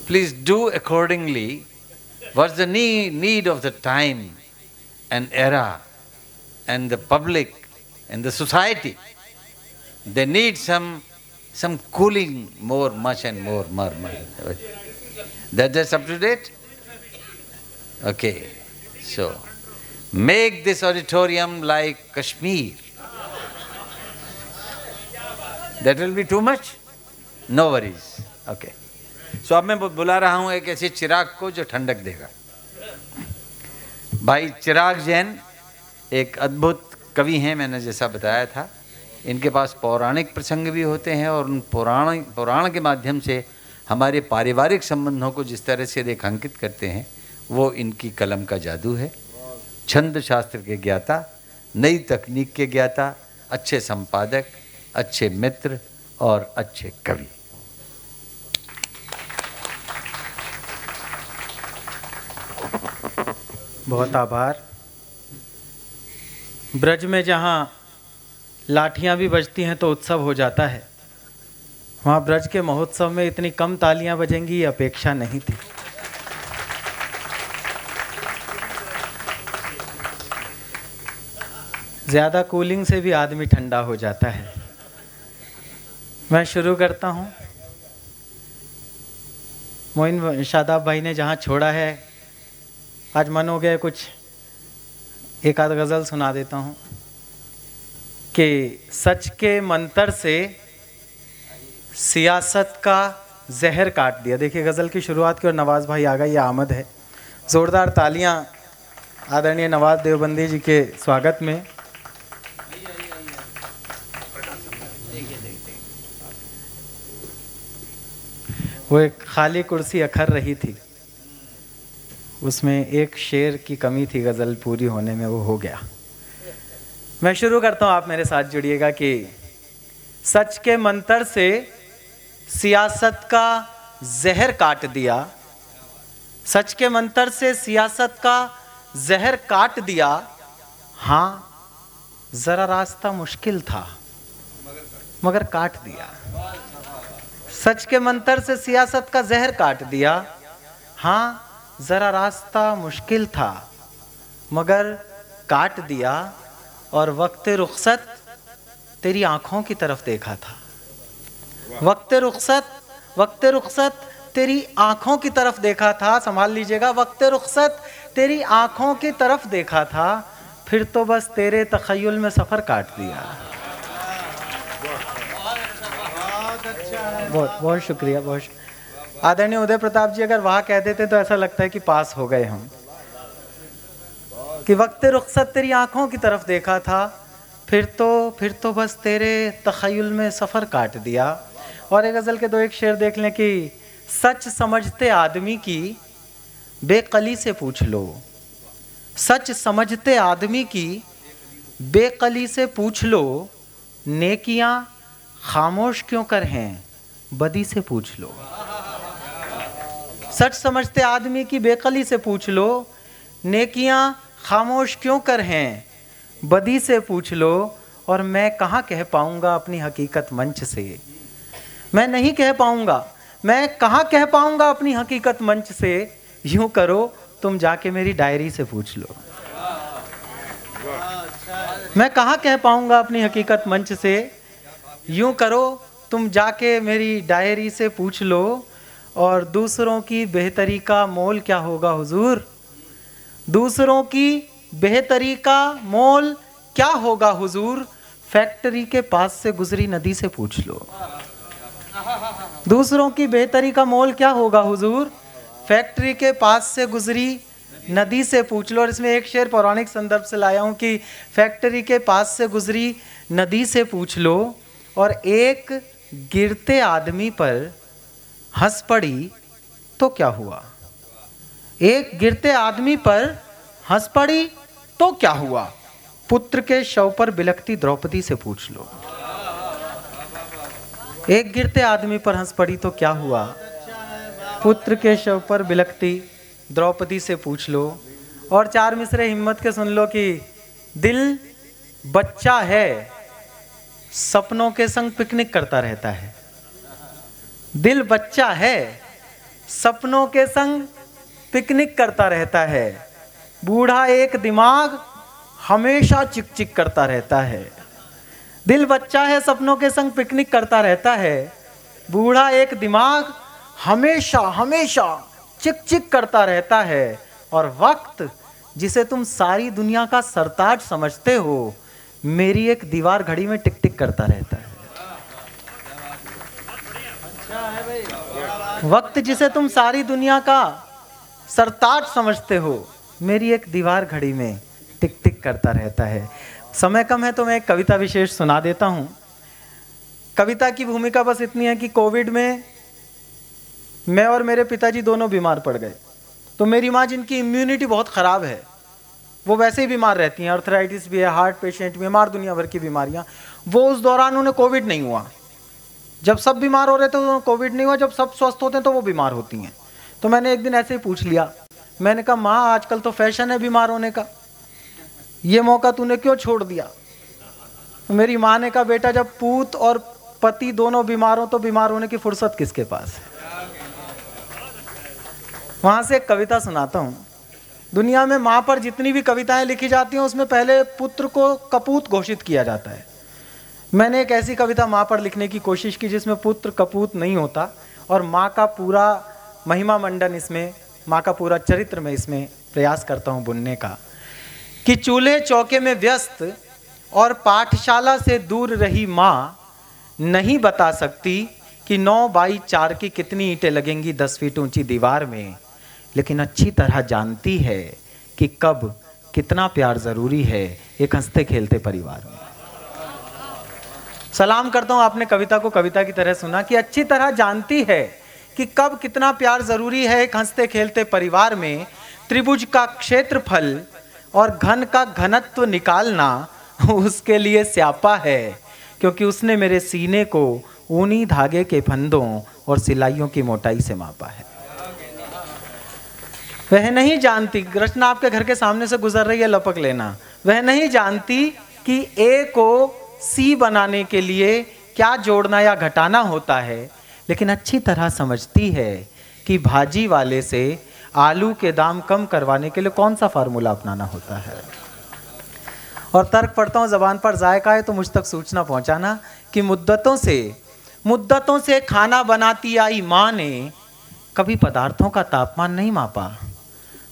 please do accordingly what's the need of the time and era and the public and the society. They need some cooling more, much and more. That's up to date? Okay. So, make this auditorium like Kashmir. That will be too much? No worries. Okay. So अब मैं बुला रहा हूँ एक ऐसे चिराग को जो ठंडक देगा। भाई चिराग जैन एक अद्भुत कवि हैं, मैंने जैसा बताया था। इनके पास पौराणिक प्रसंग भी होते हैं और उन पुराण के माध्यम से हमारे पारिवारिक संबंधों को जिस तरह से रेखांकित करते हैं वो इनकी कलम का जादू है। छंद शास्त्र के ज्ञाता, नई तकनीक के ज्ञाता, अच्छे संपादक, अच्छे मित्र और अच्छे कवि। बहुत आभार। ब्रज में जहाँ लाठियाँ भी बजती हैं तो उत्सव हो जाता है, वहाँ ब्रज के महोत्सव में इतनी कम तालियां बजेंगी ये अपेक्षा नहीं थी। ज़्यादा कूलिंग से भी आदमी ठंडा हो जाता है। मैं शुरू करता हूँ। मोइन शादाब भाई ने जहाँ छोड़ा है, आज मन हो गया कुछ एक आध गज़ल सुना देता हूँ कि सच के मंतर से सियासत का जहर काट दिया। देखिए गज़ल की शुरुआत की और नवाज़ भाई आ गए, ये आमद है। ज़ोरदार तालियां आदरणीय नवाज़ देवबंदी जी के स्वागत में। वो एक खाली कुर्सी अखर रही थी, उसमें एक शेर की कमी थी, गज़ल पूरी होने में, वो हो गया। मैं शुरू करता हूँ, आप मेरे साथ जुड़िएगा कि सच के मंतर से सियासत का जहर काट दिया, सच के मंतर से सियासत का जहर काट दिया। हाँ ज़रा रास्ता मुश्किल था मगर काट दिया। सच के मंतर से सियासत का जहर काट दिया। हाँ ज़रा रास्ता मुश्किल था मगर काट दिया। और वक्त रुखसत तेरी आँखों की तरफ देखा था। वक्त रुखसत तेरी आँखों की तरफ देखा था। संभाल लीजिएगा, वक्त रुखसत तेरी आँखों की तरफ देखा था, फिर तो बस तेरे तख़य्युल में सफ़र काट दिया। बहुत बहुत शुक्रिया, बहुत। आदरणीय उदय प्रताप जी अगर वहाँ कह देते तो ऐसा लगता है कि पास हो गए हम, कि वक्त रुखसत तेरी आँखों की तरफ देखा था, फिर तो बस तेरे तख़य्युल में सफ़र काट दिया। और एक गज़ल के दो एक शेर देख लें कि सच समझते आदमी की बेकली से पूछ लो। सच समझते आदमी की बेकली से पूछ लो, नेकियां खामोश क्यों कर हैं बदी से पूछ लो। सच समझते आदमी की बेकली से पूछ लो, नेकियां खामोश क्यों कर हैं बदी से पूछ लो। और मैं कहाँ कह पाऊँगा अपनी हकीकत मंच से, मैं नहीं कह पाऊँगा, मैं कहाँ कह पाऊँगा अपनी हकीकत मंच से। यूँ करो तुम जाके मेरी डायरी से पूछ लो। मैं कहाँ कह पाऊँगा अपनी हकीकत मंच से, यूँ करो तुम जाके मेरी डायरी से पूछ लो। और दूसरों की बेहतरी का मोल क्या होगा हुजूर, दूसरों की बेहतरी का मोल क्या होगा हुजूर, फैक्ट्री के पास से गुजरी नदी से पूछ लो। दूसरों की बेहतरी का मोल क्या होगा हुजूर, फैक्ट्री के पास से गुजरी नदी से पूछ लो। और इसमें एक शेर पौराणिक संदर्भ से लाया हूँ कि फैक्ट्री के पास से गुजरी नदी से पूछ लो। और एक गिरते आदमी पर हंस पड़ी तो क्या हुआ, एक गिरते आदमी पर हंस पड़ी तो क्या हुआ, पुत्र के शव पर बिलखती द्रौपदी से पूछ लो। एक गिरते आदमी पर हंस पड़ी तो क्या हुआ, पुत्र के शव पर बिलखती द्रौपदी से पूछ लो। और चार मिसरे हिम्मत के सुन लो कि दिल बच्चा है सपनों के संग पिकनिक करता रहता है। दिल बच्चा है सपनों के संग पिकनिक करता रहता है। बूढ़ा एक दिमाग हमेशा चिक चिक करता रहता है। दिल बच्चा है, सपनों के संग पिकनिक करता रहता है। बूढ़ा एक दिमाग हमेशा हमेशा चिक चिक करता रहता है। और वक्त जिसे तुम सारी दुनिया का सरताज समझते हो, मेरी एक दीवार घड़ी में टिक टिक करता रहता है। वक्त जिसे तुम सारी दुनिया का सरताज समझते हो, मेरी एक दीवार घड़ी में टिक टिक करता रहता है। समय कम है तो मैं एक कविता विशेष सुना देता हूँ। कविता की भूमिका बस इतनी है कि कोविड में मैं और मेरे पिताजी दोनों बीमार पड़ गए। तो मेरी माँ, जिनकी इम्यूनिटी बहुत ख़राब है, वो वैसे ही बीमार रहती हैं, अर्थराइटिस भी है, हार्ट पेशेंट भी है, मार दुनिया भर की बीमारियाँ। वो उस दौरान उन्हें कोविड नहीं हुआ। जब सब बीमार हो रहे थे तो कोविड नहीं हुआ, जब सब स्वस्थ होते हैं तो वो बीमार होती हैं। तो मैंने एक दिन ऐसे ही पूछ लिया, मैंने कहा माँ, आजकल तो फैशन है बीमार होने का, ये मौका तूने क्यों छोड़ दिया? मेरी माँ ने कहा, बेटा जब पूत और पति दोनों बीमार हो तो बीमार होने की फुर्सत किसके पास है? वहाँ से एक कविता सुनाता हूँ। दुनिया में माँ पर जितनी भी कविताएं लिखी जाती हैं उसमें पहले पुत्र को कपूत घोषित किया जाता है। मैंने एक ऐसी कविता माँ पर लिखने की कोशिश की जिसमें पुत्र कपूत नहीं होता और माँ का पूरा महिमा मंडन इसमें, माँ का पूरा चरित्र में इसमें प्रयास करता हूँ बुनने का। कि चूल्हे चौके में व्यस्त और पाठशाला से दूर रही माँ नहीं बता सकती कि 9x4 की कितनी ईंटें लगेंगी 10 फीट ऊंची दीवार में, लेकिन अच्छी तरह जानती है कि कब कितना प्यार ज़रूरी है एक हंसते खेलते परिवार में। सलाम करता हूँ, आपने कविता को कविता की तरह सुना कि अच्छी तरह जानती है कि कब कितना प्यार ज़रूरी है एक हंसते खेलते परिवार में। त्रिभुज का क्षेत्रफल और घन का घनत्व निकालना उसके लिए स्यापा है, क्योंकि उसने मेरे सीने को ऊनी धागे के फंदों और सिलाइयों की मोटाई से मापा है। वह नहीं जानती, रचना आपके घर के सामने से गुजर रही है, लपक लेना। वह नहीं जानती कि ए को सी बनाने के लिए क्या जोड़ना या घटाना होता है, लेकिन अच्छी तरह समझती है कि भाजी वाले से आलू के दाम कम करवाने के लिए कौन सा फार्मूला अपनाना होता है। और तर्क पढ़ता हूँ, ज़बान पर जायका है तो मुझ तक सूचना पहुँचाना कि मुद्दतों से खाना बनाती आई माँ ने कभी पदार्थों का तापमान नहीं मापा,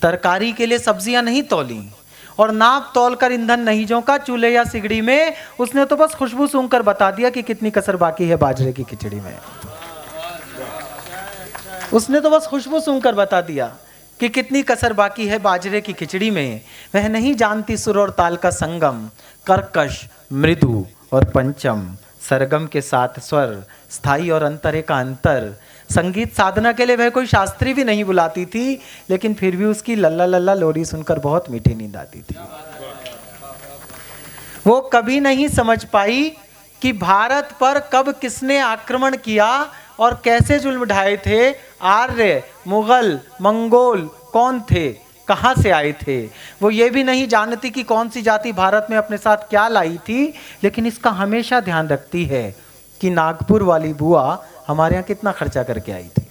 तरकारी के लिए सब्जियां नहीं तौली और नाप तौल कर ईंधन नहीं झोंका चूल्हे या सिगड़ी में। उसने तो बस खुशबू सूंघ कर बता दिया कि कितनी कसर बाकी है बाजरे की खिचड़ी में। उसने तो बस खुशबू सूंघ कर बता दिया कि कितनी कसर बाकी है बाजरे की खिचड़ी में। वह नहीं जानती सुर और ताल का संगम, कर्कश, मृदु और पंचम, सरगम के 7 स्वर, स्थाई और अंतरे का अंतर। संगीत साधना के लिए वह कोई शास्त्री भी नहीं बुलाती थी, लेकिन फिर भी उसकी लल्ला लल्ला लोरी सुनकर बहुत मीठी नींद आती थी। वो कभी नहीं समझ पाई कि भारत पर कब किसने आक्रमण किया और कैसे जुल्म ढाए थे। आर्य, मुगल, मंगोल कौन थे, कहाँ से आए थे। वो ये भी नहीं जानती कि कौन सी जाति भारत में अपने साथ क्या लाई थी, लेकिन इसका हमेशा ध्यान रखती है कि नागपुर वाली बुआ हमारे यहाँ कितना खर्चा करके आई थी।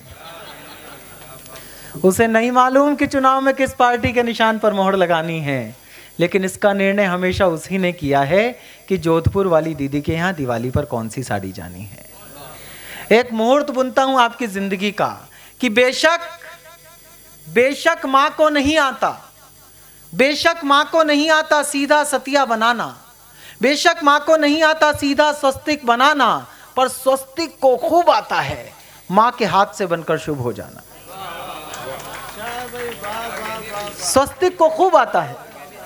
उसे नहीं मालूम कि चुनाव में किस पार्टी के निशान पर मोहर लगानी है, लेकिन इसका निर्णय हमेशा उसी ने किया है कि जोधपुर वाली दीदी के यहाँ दिवाली पर कौन सी साड़ी जानी है। एक मुहूर्त बुनता हूँ आपकी जिंदगी का कि बेशक माँ को नहीं आता, बेशक माँ को नहीं आता सीधा सतिया बनाना, बेशक माँ को नहीं आता सीधा स्वस्तिक बनाना, पर स्वस्तिक को खूब आता है माँ के हाथ से बनकर शुभ हो जाना। स्वस्तिक को खूब आता है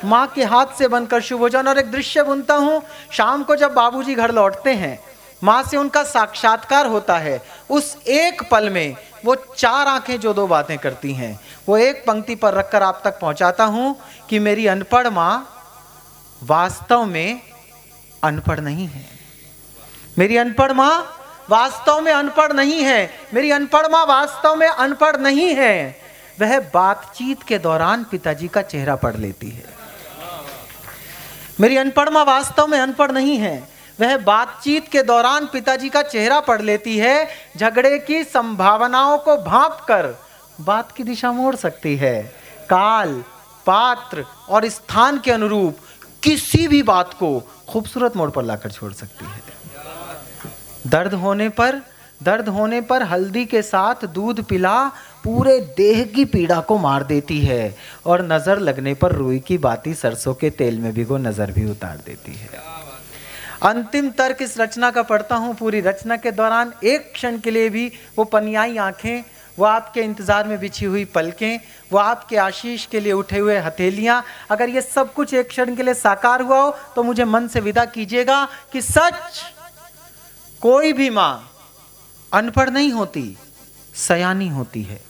माँ के हाथ से बनकर शुभ हो जाना। और एक दृश्य बुनता हूँ, शाम को जब बाबूजी घर लौटते हैं, माँ से उनका साक्षात्कार होता है। उस एक पल में वो 4 आंखें जो 2 बातें करती हैं, वो एक पंक्ति पर रखकर आप तक पहुंचाता हूं कि मेरी अनपढ़ माँ वास्तव में अनपढ़ नहीं है। मेरी अनपढ़ माँ वास्तव में अनपढ़ नहीं है। मेरी अनपढ़ माँ वास्तव में अनपढ़ नहीं है। वह बातचीत के दौरान पिताजी का चेहरा पढ़ लेती है। मेरी अनपढ़ माँ वास्तव में अनपढ़ नहीं है। वह बातचीत के दौरान पिताजी का चेहरा पढ़ लेती है। झगड़े की संभावनाओं को भांप कर बात की दिशा मोड़ सकती है। काल, पात्र और स्थान के अनुरूप किसी भी बात को खूबसूरत मोड़ पर लाकर छोड़ सकती है। दर्द होने पर हल्दी के साथ दूध पिला पूरे देह की पीड़ा को मार देती है, और नजर लगने पर रुई की बाती सरसों के तेल में भिगो नजर भी उतार देती है। अंतिम तर्क इस रचना का पढ़ता हूं। पूरी रचना के दौरान एक क्षण के लिए भी वो पनियाई आंखें, वो आपके इंतजार में बिछी हुई पलकें, वो आपके आशीष के लिए उठे हुए हथेलियां, अगर ये सब कुछ एक क्षण के लिए साकार हुआ हो तो मुझे मन से विदा कीजिएगा कि सच, कोई भी मां अनपढ़ नहीं होती, सयानी होती है।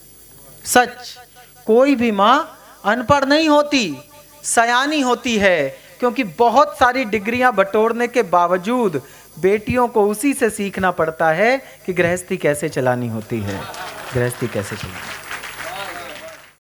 सच, कोई भी मां अनपढ़ नहीं होती, सयानी होती है, क्योंकि बहुत सारी डिग्रियां बटोरने के बावजूद बेटियों को उसी से सीखना पड़ता है कि गृहस्थी कैसे चलानी होती है, गृहस्थी कैसे चलानी।